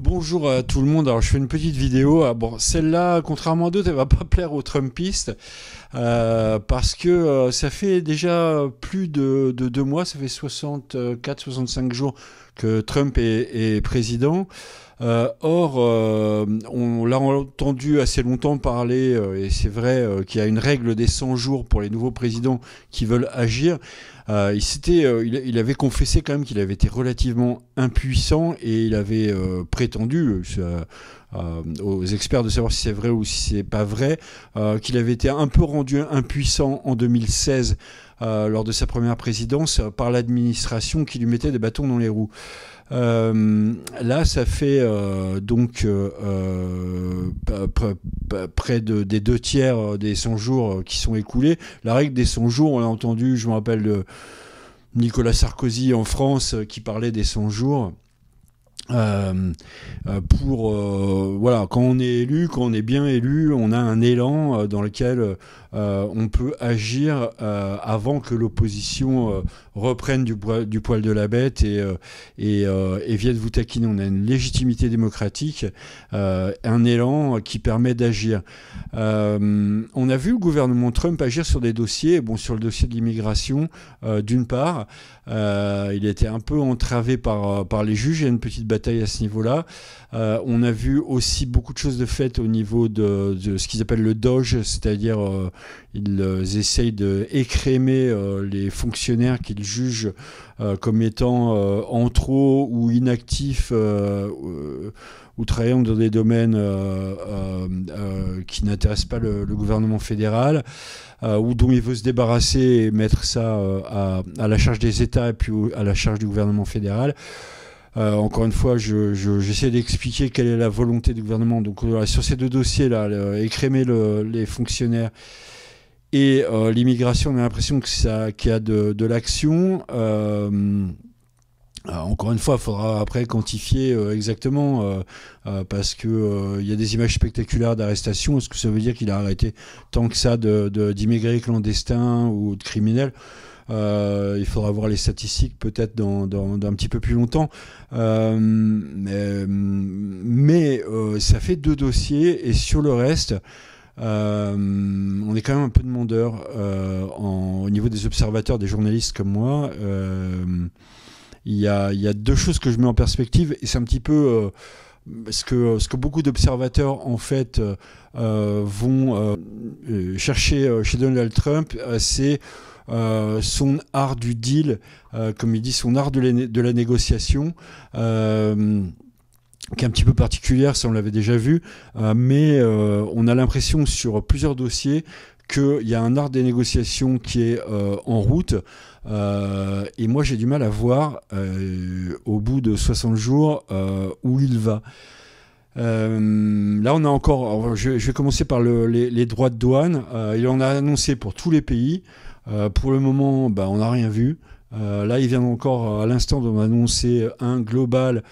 Bonjour à tout le monde. Alors je fais une petite vidéo. Bon, celle-là, contrairement à d'autres, elle va pas plaire aux Trumpistes parce que ça fait déjà plus de 2 mois, ça fait 64-65 jours que Trump est président. Or, on l'a entendu assez longtemps parler, et c'est vrai qu'il y a une règle des 100 jours pour les nouveaux présidents qui veulent agir. Il avait confessé quand même qu'il avait été relativement impuissant et il avait prétendu aux experts de savoir si c'est vrai ou si c'est pas vrai, qu'il avait été un peu rendu impuissant en 2016 lors de sa première présidence par l'administration qui lui mettait des bâtons dans les roues. Là, ça fait près des 2 tiers des 100 jours qui sont écoulés. La règle des 100 jours, on l'a entendu, je me rappelle de Nicolas Sarkozy en France qui parlait des 100 jours. Voilà, quand on est élu, quand on est bien élu, on a un élan dans lequel on peut agir avant que l'opposition reprenne du poil de la bête et vienne vous taquiner. On a une légitimité démocratique, un élan qui permet d'agir. On a vu le gouvernement Trump agir sur des dossiers, sur le dossier de l'immigration, d'une part, il a été un peu entravé par les juges. Il y a une petite bataille à ce niveau-là. On a vu aussi beaucoup de choses de faites au niveau de ce qu'ils appellent le Doge, c'est-à-dire ils essayent d'écrémer les fonctionnaires qu'ils jugent comme étant en trop ou inactifs ou travaillant dans des domaines qui n'intéressent pas le gouvernement fédéral, ou dont il veut se débarrasser et mettre ça à la charge des États et puis à la charge du gouvernement fédéral. Encore une fois, j'essaie d'expliquer quelle est la volonté du gouvernement. Donc sur ces deux dossiers-là, écrémer les fonctionnaires et l'immigration, on a l'impression qu'il y a de l'action. Encore une fois, il faudra après quantifier exactement parce que il y a des images spectaculaires d'arrestation. Est-ce que ça veut dire qu'il a arrêté tant que ça d'immigrés clandestins ou de criminels? Il faudra voir les statistiques peut-être dans un petit peu plus longtemps. Mais ça fait 2 dossiers et sur le reste, on est quand même un peu demandeur au niveau des observateurs, des journalistes comme moi. Il y a 2 choses que je mets en perspective et c'est un petit peu ce que beaucoup d'observateurs en fait vont chercher chez Donald Trump, c'est son art du deal, comme il dit, son art de la négociation, qui est un petit peu particulière, ça on l'avait déjà vu, mais on a l'impression sur plusieurs dossiers qu'il y a un art des négociations qui est en route, et moi j'ai du mal à voir au bout de 60 jours où il va. Là on a encore, je vais commencer par les droits de douane. Il en a annoncé pour tous les pays. Pour le moment, on n'a rien vu. Là, il vient encore à l'instant d'en annoncer un global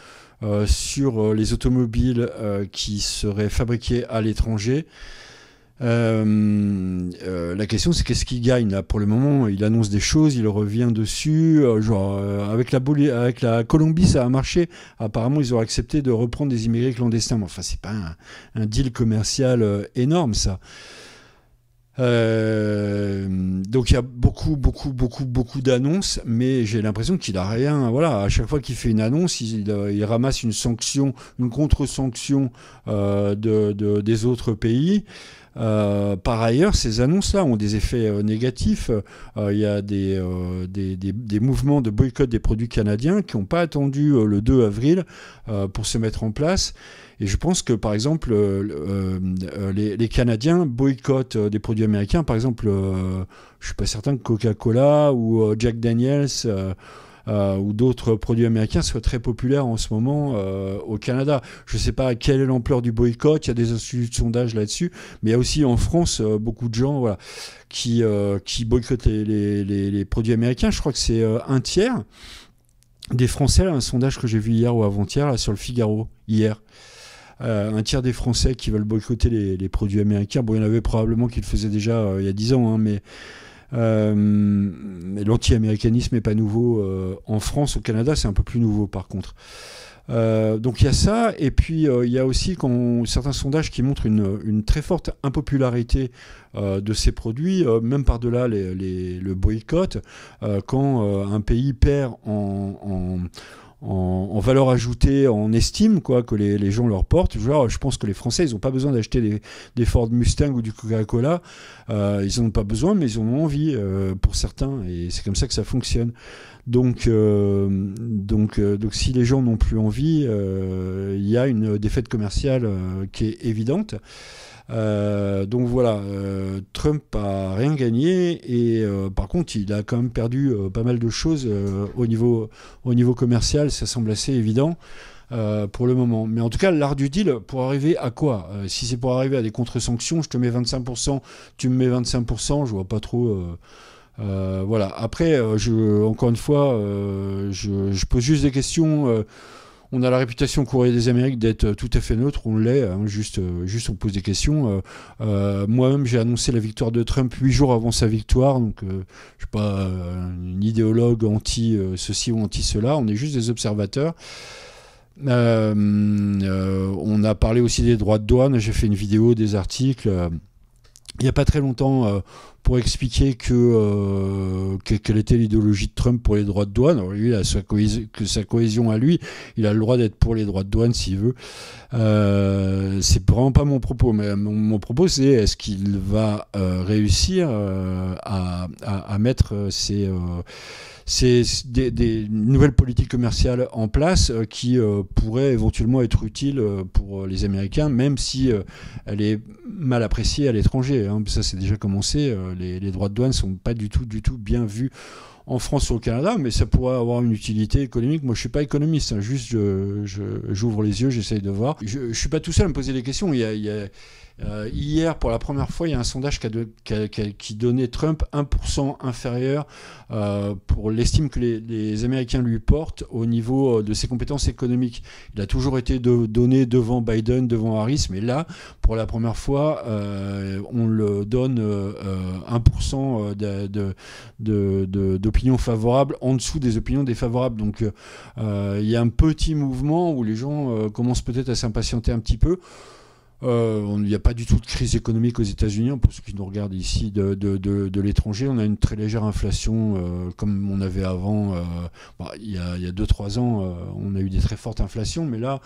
sur les automobiles qui seraient fabriquées à l'étranger. La question, c'est qu'est-ce qu'il gagne là? Pour le moment, il annonce des choses, il revient dessus. Avec la Colombie, ça a marché. Apparemment, ils ont accepté de reprendre des immigrés clandestins. Mais enfin, c'est pas un deal commercial énorme, ça. Donc il y a beaucoup d'annonces, mais j'ai l'impression qu'il a rien. Voilà, à chaque fois qu'il fait une annonce, il ramasse une sanction, une contre-sanction des autres pays. Par ailleurs, ces annonces-là ont des effets négatifs. Il y a des mouvements de boycott des produits canadiens qui n'ont pas attendu le 2 avril pour se mettre en place. Et je pense que, par exemple, les Canadiens boycottent des produits américains. Par exemple, je ne suis pas certain que Coca-Cola ou Jack Daniels ou d'autres produits américains soient très populaires en ce moment au Canada. Je ne sais pas quelle est l'ampleur du boycott, il y a des instituts de sondage là-dessus, mais il y a aussi en France beaucoup de gens qui boycottent les produits américains. Je crois que c'est 1 tiers des Français, là, un sondage que j'ai vu hier ou avant-hier là, sur le Figaro, hier. 1 tiers des Français qui veulent boycotter les produits américains. Bon, il y en avait probablement qui le faisaient déjà il y a 10 ans, hein, mais l'anti-américanisme n'est pas nouveau. En France, au Canada, c'est un peu plus nouveau par contre. Donc il y a ça, et puis il y a aussi certains sondages qui montrent une très forte impopularité de ces produits, même par-delà le boycott, quand un pays perd en valeur ajoutée, en estime quoi, que les gens leur portent. Je pense que les Français, ils n'ont pas besoin d'acheter des Ford Mustang ou du Coca-Cola. Ils n'en ont pas besoin, mais ils en ont envie pour certains. Et c'est comme ça que ça fonctionne. Donc si les gens n'ont plus envie, il y a une défaite commerciale qui est évidente. Donc voilà, Trump a rien gagné et par contre il a quand même perdu pas mal de choses au niveau commercial, ça semble assez évident pour le moment. Mais en tout cas, l'art du deal, pour arriver à quoi si c'est pour arriver à des contre-sanctions, je te mets 25%, tu me mets 25%, je vois pas trop... voilà. Après, encore une fois, je pose juste des questions. On a la réputation au Courrier des Amériques d'être tout à fait neutre, on l'est, hein, juste on pose des questions. Moi-même, j'ai annoncé la victoire de Trump 8 jours avant sa victoire, donc je ne suis pas un idéologue anti-ceci ou anti-cela, on est juste des observateurs. On a parlé aussi des droits de douane, j'ai fait une vidéo, des articles... il n'y a pas très longtemps pour expliquer quelle était l'idéologie de Trump pour les droits de douane. Alors, lui, il a sa cohésion à lui, il a le droit d'être pour les droits de douane s'il veut. C'est vraiment pas mon propos, mais mon propos c'est est-ce qu'il va réussir à mettre des nouvelles politiques commerciales en place qui pourraient éventuellement être utiles pour les Américains, même si elle est mal appréciée à l'étranger. Hein. Ça, c'est déjà commencé. Les droits de douane ne sont pas du tout bien vus en France ou au Canada, mais ça pourrait avoir une utilité économique. Moi, je ne suis pas économiste, hein. Juste j'ouvre les yeux, j'essaye de voir. Je ne suis pas tout seul à me poser des questions. Hier, pour la première fois, il y a un sondage qui donnait Trump 1% inférieur pour l'estime que les Américains lui portent au niveau de ses compétences économiques. Il a toujours été donné devant Biden, devant Harris, mais là, pour la première fois, on le donne 1% d'opinions favorables en dessous des opinions défavorables. Donc, il y a un petit mouvement où les gens commencent peut-être à s'impatienter un petit peu. Il n'y a pas du tout de crise économique aux États-Unis. Pour ceux qui nous regardent ici de l'étranger, on a une très légère inflation comme on avait avant. Il y a 2-3 ans, on a eu des très fortes inflations, mais là,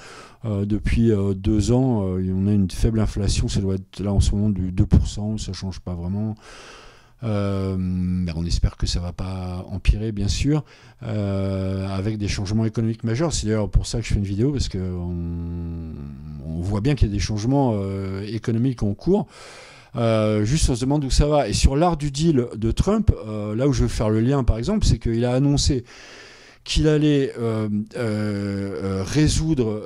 depuis 2 ans, on a une faible inflation. Ça doit être là en ce moment du 2%, ça ne change pas vraiment. Mais on espère que ça ne va pas empirer, bien sûr, avec des changements économiques majeurs. C'est d'ailleurs pour ça que je fais une vidéo, parce qu'on voit bien qu'il y a des changements économiques en cours. Juste on se demande où ça va. Et sur l'art du deal de Trump, là où je veux faire le lien, par exemple, c'est qu'il a annoncé qu'il allait résoudre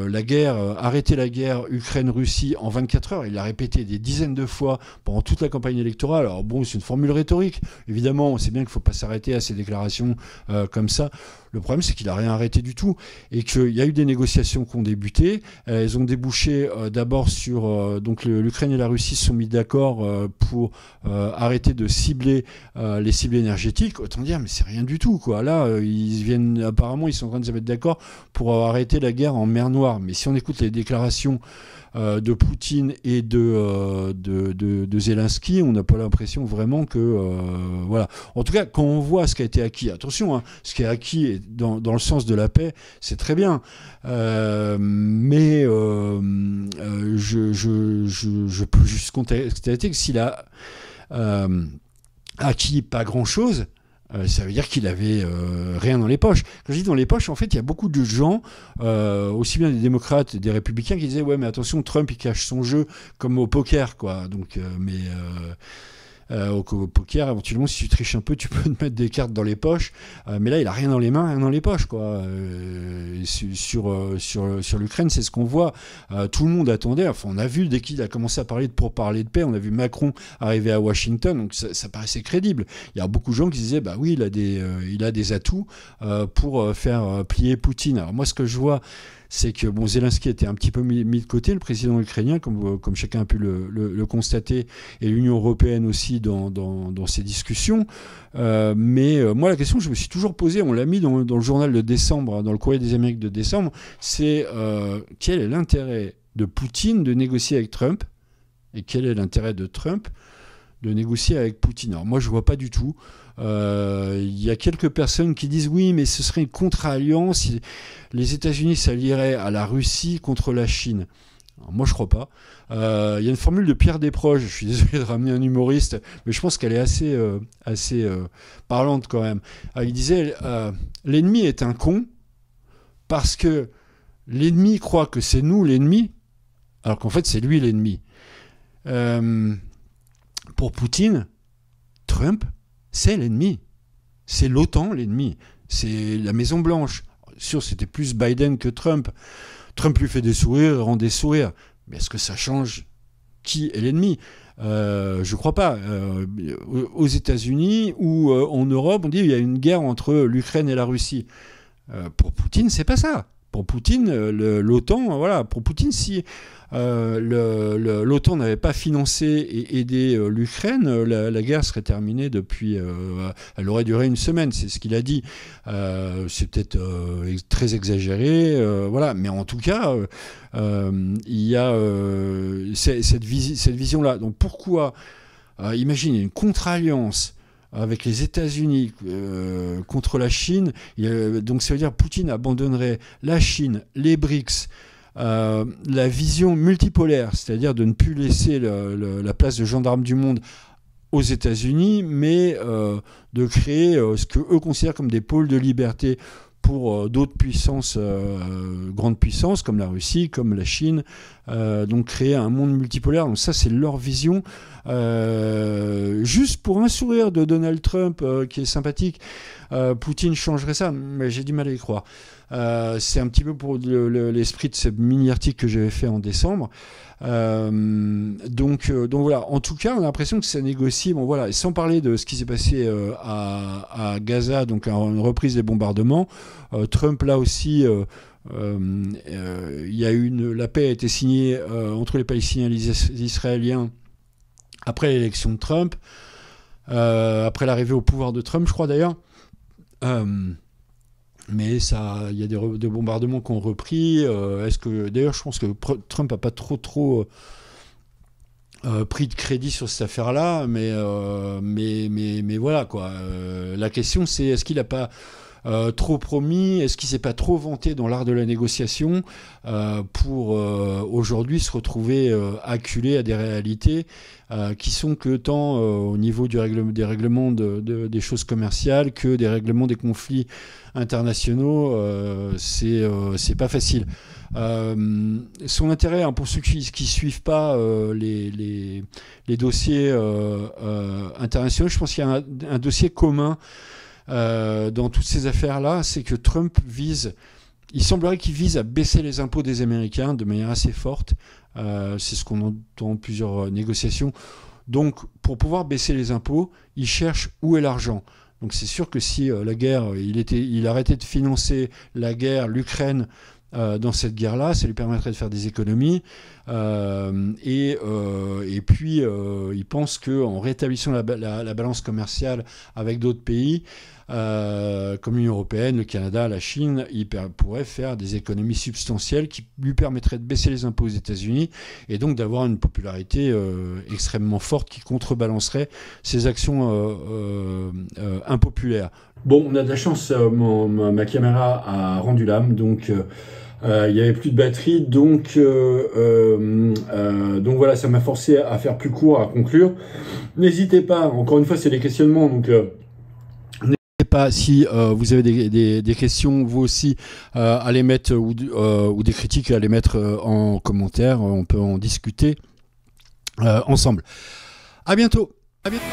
la guerre, arrêter la guerre Ukraine-Russie en 24 heures. Il l'a répété des dizaines de fois pendant toute la campagne électorale. Alors bon, c'est une formule rhétorique. Évidemment, on sait bien qu'il ne faut pas s'arrêter à ces déclarations comme ça. Le problème, c'est qu'il n'a rien arrêté du tout et qu'il y a eu des négociations qui ont débuté. Elles ont débouché d'abord sur... donc l'Ukraine et la Russie se sont mis d'accord pour arrêter de cibler les cibles énergétiques. Autant dire, mais c'est rien du tout, quoi. Là, apparemment, ils sont en train de se mettre d'accord pour arrêter la guerre en mer Noire. Mais si on écoute les déclarations de Poutine et de Zelensky, on n'a pas l'impression vraiment que... voilà. En tout cas, quand on voit ce qui a été acquis, attention, hein, ce qui est acquis est dans le sens de la paix, c'est très bien. Mais je peux juste constater que s'il a acquis pas grand-chose, ça veut dire qu'il avait rien dans les poches. Quand je dis dans les poches, en fait, il y a beaucoup de gens, aussi bien des démocrates, des républicains, qui disaient ouais, mais attention, Trump il cache son jeu comme au poker, quoi. Donc, au poker, éventuellement, si tu triches un peu, tu peux te mettre des cartes dans les poches. Mais là, il a rien dans les mains, rien dans les poches, quoi. Sur l'Ukraine, c'est ce qu'on voit. Tout le monde attendait. Enfin, on a vu, dès qu'il a commencé à parler de pourparlers de paix, on a vu Macron arriver à Washington, donc ça paraissait crédible. Il y a beaucoup de gens qui disaient, bah oui, il a des atouts pour faire plier Poutine. Alors moi, ce que je vois, c'est que bon, Zelensky était un petit peu mis de côté, le président ukrainien, comme chacun a pu le constater, et l'Union européenne aussi dans ces discussions. Mais moi, la question que je me suis toujours posée, on l'a mis dans le journal de décembre, dans le Courrier des Amériques de décembre, c'est quel est l'intérêt de Poutine de négocier avec Trump, et quel est l'intérêt de Trump de négocier avec Poutine. Alors moi, je ne vois pas du tout. Il y a quelques personnes qui disent oui, mais ce serait une contre-alliance. Les États-Unis s'allieraient à la Russie contre la Chine. Alors moi, je crois pas. Il y a une formule de Pierre Desproges. Je suis désolé de ramener un humoriste, mais je pense qu'elle est assez parlante quand même. Il disait l'ennemi est un con parce que l'ennemi croit que c'est nous l'ennemi, alors qu'en fait c'est lui l'ennemi. Pour Poutine, Trump, c'est l'ennemi. C'est l'OTAN l'ennemi. C'est la Maison-Blanche. Sûr, c'était plus Biden que Trump. Trump lui fait des sourires, rend des sourires. Mais est-ce que ça change qui est l'ennemi ? Je ne crois pas. Aux États-Unis ou en Europe, on dit qu'il y a une guerre entre l'Ukraine et la Russie. Pour Poutine, c'est pas ça. Pour Poutine, l'OTAN, voilà. Pour Poutine, si l'OTAN n'avait pas financé et aidé l'Ukraine, la guerre serait terminée depuis. Elle aurait duré une semaine, c'est ce qu'il a dit. C'est peut-être très exagéré, voilà. Mais en tout cas, il y a cette vision-là. Donc pourquoi imagine une contre-alliance avec les États-Unis contre la Chine, donc ça veut dire que Poutine abandonnerait la Chine, les BRICS, la vision multipolaire, c'est-à-dire de ne plus laisser la place de gendarme du monde aux États-Unis, mais de créer ce qu'eux considèrent comme des pôles de liberté pour d'autres puissances, grandes puissances, comme la Russie, comme la Chine, donc créer un monde multipolaire. Donc ça, c'est leur vision. Juste pour un sourire de Donald Trump, qui est sympathique, Poutine changerait ça, mais j'ai du mal à y croire. C'est un petit peu pour l'esprit de ce mini-article que j'avais fait en décembre. Donc voilà, en tout cas, on a l'impression que ça négocie. Bon voilà, et sans parler de ce qui s'est passé à Gaza, donc une reprise des bombardements. Trump là aussi, il y a la paix a été signée entre les Palestiniens et les Israéliens après l'élection de Trump, après l'arrivée au pouvoir de Trump, je crois d'ailleurs. Mais il y a des bombardements qui ont repris. D'ailleurs, je pense que Trump n'a pas trop pris de crédit sur cette affaire-là, mais voilà quoi. La question, c'est est-ce qu'il n'a pas trop promis, est-ce qu'il ne s'est pas trop vanté dans l'art de la négociation pour aujourd'hui se retrouver acculé à des réalités qui sont que tant au niveau des règlements des choses commerciales que des règlements des conflits internationaux, c'est pas facile. Son intérêt, pour ceux qui suivent pas les dossiers internationaux, je pense qu'il y a un dossier commun dans toutes ces affaires-là, c'est que Trump il semblerait qu'il vise à baisser les impôts des Américains de manière assez forte. C'est ce qu'on entend dans plusieurs négociations. Donc, pour pouvoir baisser les impôts, il cherche où est l'argent. Donc, c'est sûr que si la guerre, il arrêtait de financer la guerre, l'Ukraine, dans cette guerre-là, ça lui permettrait de faire des économies. Et puis, il pense qu'en rétablissant la balance commerciale avec d'autres pays, comme l'Union européenne, le Canada, la Chine, il pourrait faire des économies substantielles qui lui permettraient de baisser les impôts aux États-Unis et donc d'avoir une popularité extrêmement forte qui contrebalancerait ces actions impopulaires. Bon, on a de la chance, ma caméra a rendu l'âme, donc il n'y avait plus de batterie, donc voilà, ça m'a forcé à faire plus court, à conclure. N'hésitez pas, encore une fois, c'est des questionnements, donc n'hésitez pas, si vous avez des questions, vous aussi, à les mettre, ou des critiques, à les mettre en commentaire, on peut en discuter ensemble. À bientôt. À bientôt.